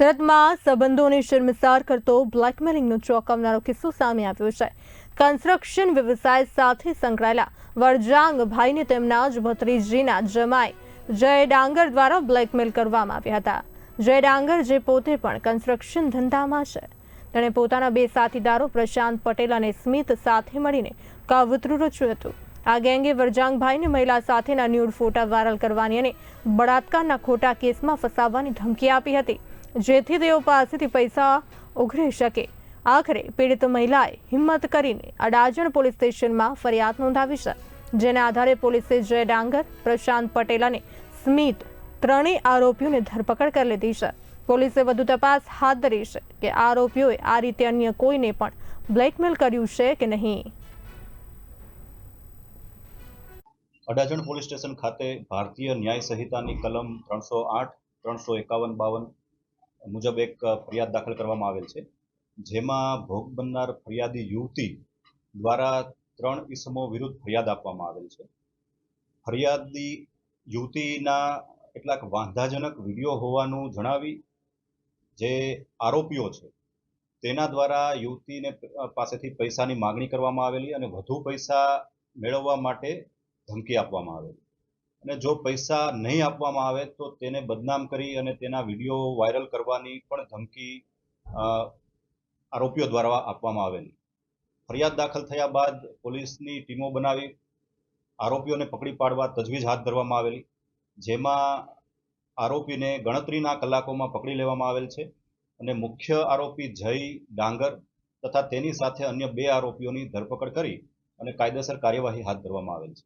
સુરતમાં સંબંધોને શર્મસાર કરતો બ્લેકમેલિંગનો ચોંકાવનારો કિસ્સો સામે આવ્યો છે। કન્સ્ટ્રક્શન વ્યવસાય સાથે સંકળાયેલા વરજાંગભાઈને તેમના જ ભત્રીજીના જમાઈ જય ડાંગર દ્વારા બ્લેકમેલ કરવામાં આવ્યા હતા। જય ડાંગર, જે પોતે પણ કન્સ્ટ્રક્શન ધંધામાં છે, તેણે પોતાના બે સાથીદારો પ્રશાંત પટેલ અને સ્મિત સાથે મળીને કાવતરું રચ્યું હતું। આ ગેંગે વરજાંગભાઈને મહિલા સાથેના ન્યૂડ ફોટા વાયરલ કરવાની અને બળાત્કારના ખોટા કેસમાં ફસાવવાની ધમકી આપી હતી, જેથી તેઓ પાસેથી પૈસા ઉઘરી શકે। આખરે પીડિત મહિલાએ હિંમત કરીને અડાજણ પોલીસ સ્ટેશનમાં ફરિયાદ નોંધાવી છે, જેના આધારે પોલીસે જય ડાંગર, પ્રશાંત પટેલ અને સ્મિત ત્રણેય આરોપીઓને ધરપકડ કરી લીધી છે। પોલીસે વધુ તપાસ હાથ ધરી છે કે આરોપીઓએ આ રીતે અન્ય કોઈને પણ બ્લેકમેલ કર્યું છે કે નહીં। અડાજણ પોલીસ સ્ટેશન ખાતે ભારતીય ન્યાય સંહિતાની કલમ 308, 351, 52 મુજબ એક ફરિયાદ દાખલ કરવામાં આવેલ છે, જેમાં ભોગ બનનાર ફરિયાદી યુવતી દ્વારા 3 ઇસમો વિરુદ્ધ ફરિયાદ આપવામાં આવેલ છે। ફરિયાદી યુવતીના કેટલાક વાંધાજનક વિડીયો હોવાનું જણાવી જે આરોપીઓ છે તેના દ્વારા યુવતીને પાસેથી પૈસાની માગણી કરવામાં આવેલી અને વધુ પૈસા મેળવવા માટે ધમકી આપવામાં આવેલી, અને જો પૈસા નહીં આપવામાં આવે તો તેને બદનામ કરી અને તેના વિડીયો વાયરલ કરવાની પણ ધમકી આરોપીઓ દ્વારા આપવામાં આવેલી। ફરિયાદ દાખલ થયા બાદ પોલીસની ટીમો બનાવી આરોપીઓને પકડી પાડવા તજવીજ હાથ ધરવામાં આવેલી, જેમાં આરોપીને ગણતરીના કલાકોમાં પકડી લેવામાં આવેલ છે અને મુખ્ય આરોપી જય ડાંગર તથા તેની સાથે અન્ય 2 આરોપીઓની ધરપકડ કરી અને કાયદેસર કાર્યવાહી હાથ ધરવામાં આવેલ છે।